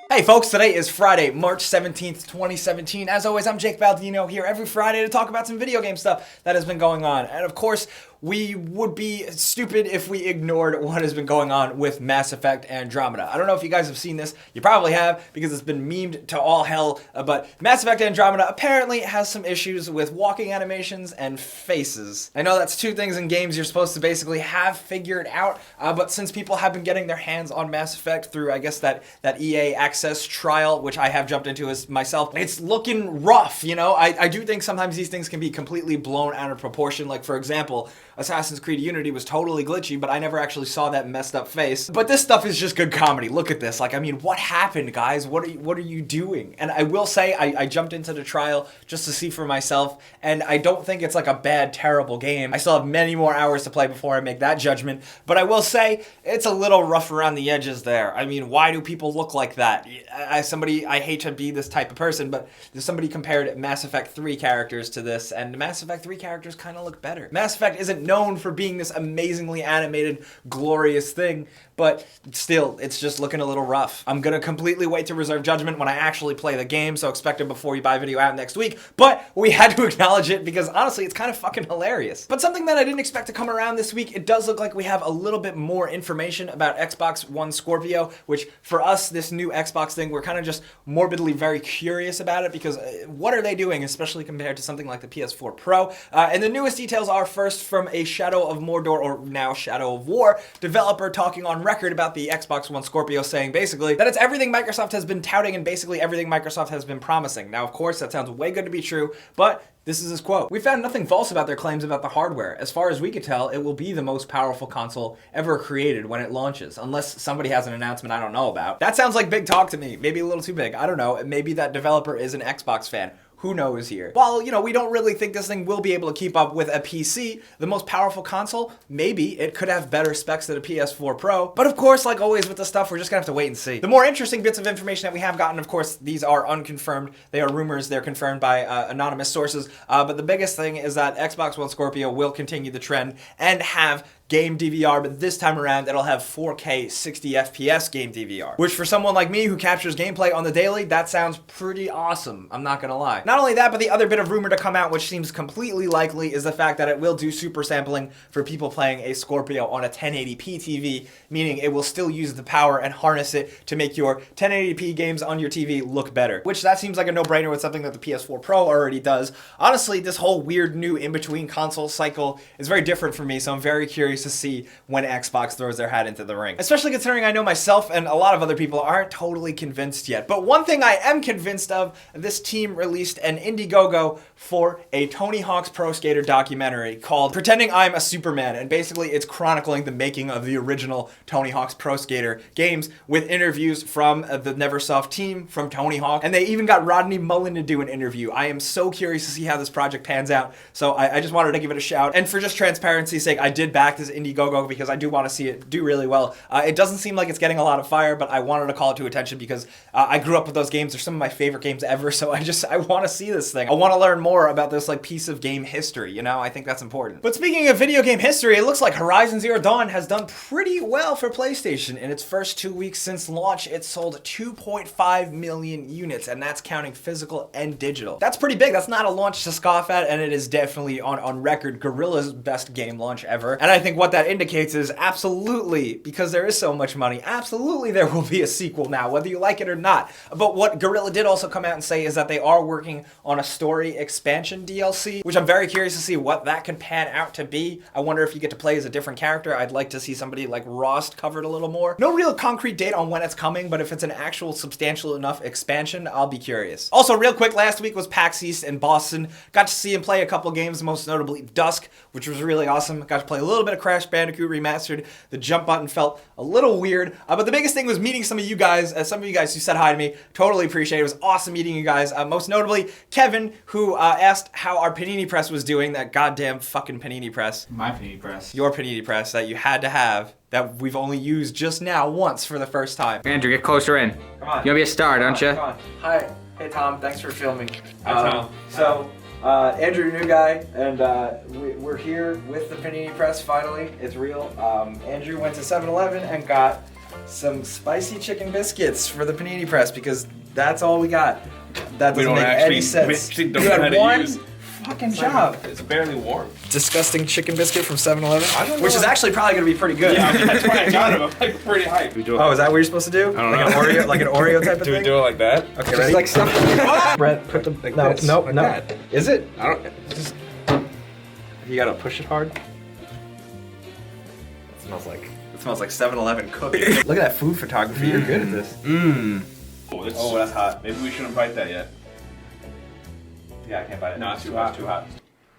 Hey folks, today is Friday, March 17th, 2017. As always, I'm Jake Baldino here every Friday to talk about some video game stuff that has been going on. And of course, we would be stupid if we ignored what has been going on with Mass Effect Andromeda. I don't know if you guys have seen this. You probably have because it's been memed to all hell. But Mass Effect Andromeda apparently has some issues with walking animations and faces. I know that's two things in games you're supposed to basically have figured out. But since people have been getting their hands on Mass Effect through, I guess, that EA Access trial, which I have jumped into as myself, it's looking rough, you know? I do think sometimes these things can be completely blown out of proportion. Like, for example, Assassin's Creed Unity was totally glitchy, but I never actually saw that messed up face. But this stuff is just good comedy. Look at this. Like, I mean, what happened, guys? What are you doing? And I will say, I jumped into the trial just to see for myself, and I don't think it's like a bad, terrible game. I still have many more hours to play before I make that judgment, but I will say, it's a little rough around the edges there. I mean, why do people look like that? I hate to be this type of person, but somebody compared Mass Effect 3 characters to this, and the Mass Effect 3 characters kind of look better. Mass Effect isn't known for being this amazingly animated, glorious thing, but still, it's just looking a little rough. I'm gonna completely wait to reserve judgment when I actually play the game, so expect it before you buy video out next week, but we had to acknowledge it because honestly, it's kind of fucking hilarious. But something that I didn't expect to come around this week, it does look like we have a little bit more information about Xbox One Scorpio, which for us, this new Xbox thing, we're kind of just morbidly very curious about it because what are they doing, especially compared to something like the PS4 Pro? And the newest details are first from a Shadow of Mordor, or now Shadow of War, developer talking on record about the Xbox One Scorpio, saying basically that it's everything Microsoft has been touting and basically everything Microsoft has been promising. Now, of course, that sounds way good to be true, but this is his quote. "We found nothing false about their claims about the hardware. As far as we could tell, it will be the most powerful console ever created when it launches, unless somebody has an announcement I don't know about." That sounds like big talk to me. Maybe a little too big. I don't know. Maybe that developer is an Xbox fan. Who knows here? While, you know, we don't really think this thing will be able to keep up with a PC, the most powerful console, maybe it could have better specs than a PS4 Pro. But of course, like always with this stuff, we're just gonna have to wait and see. The more interesting bits of information that we have gotten, of course, these are unconfirmed. They are rumors. They're confirmed by anonymous sources. But the biggest thing is that Xbox One Scorpio will continue the trend and have game DVR, but this time around it'll have 4K 60 FPS game DVR, which for someone like me who captures gameplay on the daily, that sounds pretty awesome. I'm not gonna lie. Not only that, but the other bit of rumor to come out, which seems completely likely, is the fact that it will do super sampling for people playing a Scorpio on a 1080p TV, meaning it will still use the power and harness it to make your 1080p games on your TV look better, which that seems like a no-brainer with something that the PS4 Pro already does. Honestly, this whole weird new in-between console cycle is very different for me, so I'm very curious to see when Xbox throws their hat into the ring. Especially considering I know myself and a lot of other people aren't totally convinced yet. But one thing I am convinced of, this team released an Indiegogo for a Tony Hawk's Pro Skater documentary called Pretending I'm a Superman, and basically it's chronicling the making of the original Tony Hawk's Pro Skater games with interviews from the Neversoft team, from Tony Hawk, and they even got Rodney Mullen to do an interview. I am so curious to see how this project pans out, so I just wanted to give it a shout. And for just transparency's sake, I did back this Indiegogo because I do want to see it do really well. It doesn't seem like it's getting a lot of fire, but I wanted to call it to attention because I grew up with those games. They're some of my favorite games ever, so I want to see this thing. I want to learn more about this like piece of game history, you know? I think that's important. But speaking of video game history, it looks like Horizon Zero Dawn has done pretty well for PlayStation. In its first 2 weeks since launch, it sold 2.5 million units, and that's counting physical and digital. That's pretty big. That's not a launch to scoff at, and it is definitely on record Guerrilla's best game launch ever. And I think what that indicates is absolutely, because there is so much money, absolutely there will be a sequel now, whether you like it or not. But what Guerrilla did also come out and say is that they are working on a story expansion DLC, which I'm very curious to see what that can pan out to be. I wonder if you get to play as a different character. I'd like to see somebody like Rost covered a little more. No real concrete date on when it's coming, but if it's an actual substantial enough expansion, I'll be curious. Also, real quick, last week was PAX East in Boston. Got to see him play a couple games, most notably Dusk, which was really awesome. Got to play a little bit of Crash Bandicoot Remastered. The jump button felt a little weird, but the biggest thing was meeting some of you guys who said hi to me. Totally appreciate it. It was awesome meeting you guys. Most notably, Kevin, who asked how our panini press was doing, that goddamn fucking panini press. My panini press. Your panini press that you had to have, that we've only used just now once for the first time. Andrew, get closer in. Come on. You wanna be a star, don't you? Come on. Hi. Hey, Tom. Thanks for filming. Hi, Tom. So, Andrew, new guy, and we're here with the panini press finally. It's real. Andrew went to 7-Eleven and got some spicy chicken biscuits for the panini press because that's all we got. That We doesn't don't make actually, any sense. we actually don't You know how had to one use. fucking job. It's barely warm. Disgusting chicken biscuit from 7-Eleven, I don't know. which is actually probably gonna be pretty good. Yeah, that's why I got him. I'm like pretty hyped. We do it. Oh, is that what you're supposed to do? I don't like know. An Oreo, like an Oreo type of Do thing? we do it like that? Okay, ready? Like stuff. Brett, put the Like no, this, no, like no. that. Is it? I don't. Just, You gotta push it hard. It smells like 7-Eleven cookie. Look at that food photography. You're good at this. oh, that's hot. Maybe we shouldn't bite that yet. Yeah, I can't bite it. No, it's too hot. Too hot.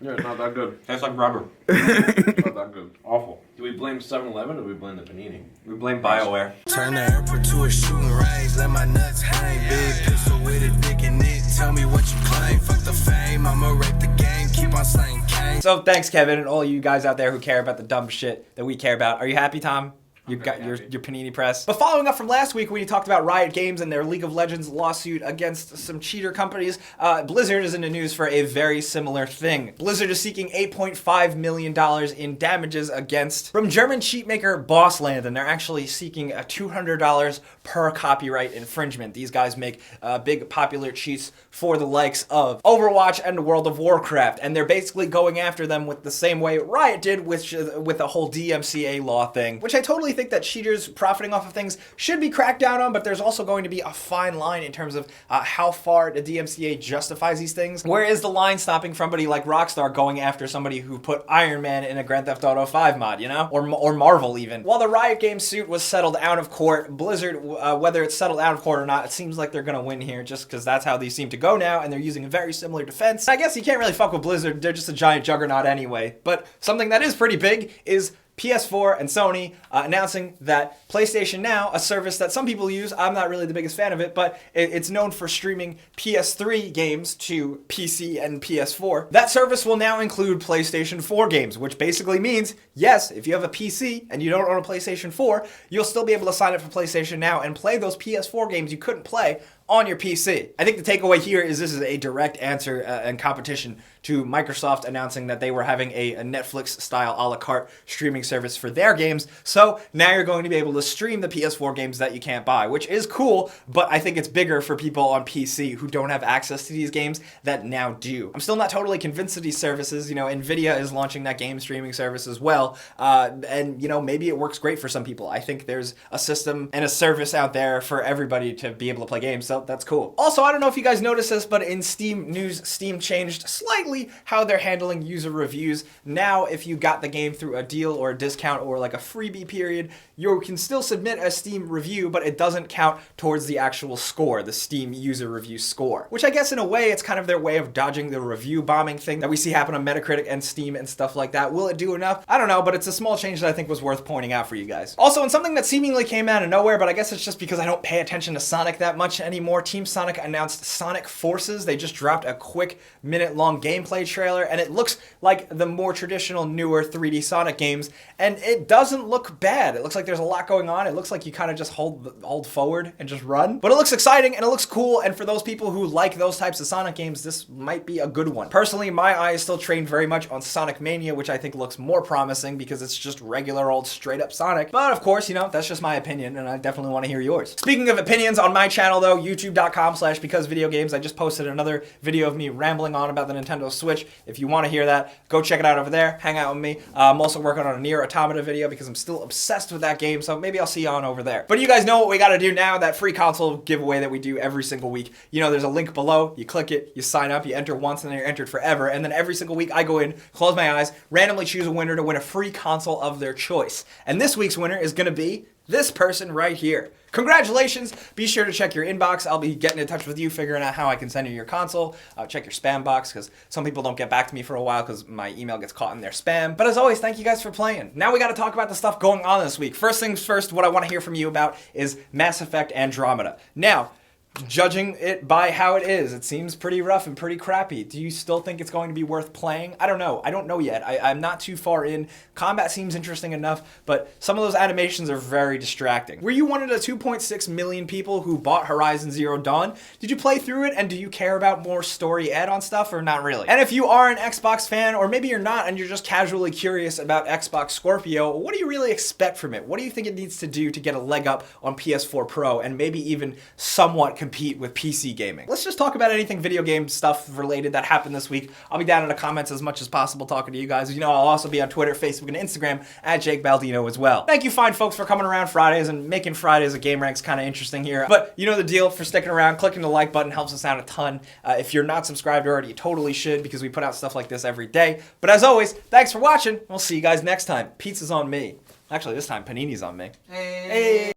Yeah, it's not that good. Tastes like rubber. It's not that good. Awful. Do we blame 7-Eleven or do we blame the panini? We blame BioWare. Turn the airport to a shooting range, let my nuts hang. Big pistol with a dick in it, tell me what you claim. Fuck the fame, I'ma rape the game, keep on slaying cane. So thanks, Kevin, and all you guys out there who care about the dumb shit that we care about. Are you happy, Tom? You got your panini press. But following up from last week when you talked about Riot Games and their League of Legends lawsuit against some cheater companies, Blizzard is in the news for a very similar thing. Blizzard is seeking $8.5 million in damages from German cheat maker Bossland, and they're actually seeking $200 per copyright infringement. These guys make big popular cheats for the likes of Overwatch and World of Warcraft, and they're basically going after them with the same way Riot did with the whole DMCA law thing, which I totally think that cheaters profiting off of things should be cracked down on, but there's also going to be a fine line in terms of how far the DMCA justifies these things. Where is the line stopping somebody like Rockstar going after somebody who put Iron Man in a Grand Theft Auto 5 mod, you know? Or Marvel even. While the Riot Games suit was settled out of court, Blizzard, whether it's settled out of court or not, it seems like they're gonna win here just because that's how these seem to go now, and they're using a very similar defense. I guess you can't really fuck with Blizzard, they're just a giant juggernaut anyway. But something that is pretty big is PS4 and Sony announcing that PlayStation Now, a service that some people use, I'm not really the biggest fan of it, but it's known for streaming PS3 games to PC and PS4. That service will now include PlayStation 4 games, which basically means, yes, if you have a PC and you don't own a PlayStation 4, you'll still be able to sign up for PlayStation Now and play those PS4 games you couldn't play on your PC. I think the takeaway here is this is a direct answer and competition to Microsoft announcing that they were having a Netflix-style a la carte streaming service for their games. So now you're going to be able to stream the PS4 games that you can't buy, which is cool, but I think it's bigger for people on PC who don't have access to these games that now do. I'm still not totally convinced of these services. You know, Nvidia is launching that game streaming service as well, and you know, maybe it works great for some people. I think there's a system and a service out there for everybody to be able to play games, so that's cool. Also, I don't know if you guys noticed this, but in Steam news, Steam changed slightly how they're handling user reviews. Now, if you got the game through a deal or a discount or like a freebie period, you can still submit a Steam review, but it doesn't count towards the actual score, the Steam user review score. Which I guess in a way, it's kind of their way of dodging the review bombing thing that we see happen on Metacritic and Steam and stuff like that. Will it do enough? I don't know, but it's a small change that I think was worth pointing out for you guys. Also, in something that seemingly came out of nowhere, but I guess it's just because I don't pay attention to Sonic that much anymore, Team Sonic announced Sonic Forces. They just dropped a quick minute-long gameplay trailer, and it looks like the more traditional, newer 3D Sonic games, and it doesn't look bad. It looks like there's a lot going on. It looks like you kind of just hold forward and just run. But it looks exciting, and it looks cool, and for those people who like those types of Sonic games, this might be a good one. Personally, my eye is still trained very much on Sonic Mania, which I think looks more promising because it's just regular old straight-up Sonic. But of course, you know, that's just my opinion, and I definitely want to hear yours. Speaking of opinions, on my channel, though, youtube.com/becausevideogames, I just posted another video of me rambling on about the Nintendo Switch. If you want to hear that, go check it out over there. Hang out with me. I'm also working on a Nier Automata video because I'm still obsessed with that game, so maybe I'll see you on over there. But you guys know what we got to do now, that free console giveaway that we do every single week. You know, there's a link below. You click it, you sign up, you enter once, and then you're entered forever. And then every single week, I go in, close my eyes, randomly choose a winner to win a free console of their choice. And this week's winner is going to be this person right here. Congratulations. Be sure to check your inbox. I'll be getting in touch with you, figuring out how I can send you your console. Check your spam box, because some people don't get back to me for a while because my email gets caught in their spam. But as always, thank you guys for playing. Now we got to talk about the stuff going on this week. First things first, what I want to hear from you about is Mass Effect Andromeda. Now, judging it by how it is, it seems pretty rough and pretty crappy. Do you still think it's going to be worth playing? I don't know. I don't know yet. I'm not too far in. Combat seems interesting enough, but some of those animations are very distracting. Were you one of the 2.6 million people who bought Horizon Zero Dawn? Did you play through it, and do you care about more story add-on stuff, or not really? And if you are an Xbox fan, or maybe you're not and you're just casually curious about Xbox Scorpio, what do you really expect from it? What do you think it needs to do to get a leg up on PS4 Pro and maybe even somewhat compete with PC gaming? Let's just talk about anything video game stuff related that happened this week. I'll be down in the comments as much as possible talking to you guys. You know, I'll also be on Twitter, Facebook, and Instagram at Jake Baldino as well. Thank you, fine folks, for coming around Fridays and making Fridays a gameranx kind of interesting here. But you know the deal, for sticking around. Clicking the like button helps us out a ton. If you're not subscribed already, you totally should, because we put out stuff like this every day. But as always, thanks for watching. We'll see you guys next time. Pizza's on me. Actually, this time Panini's on me. Hey.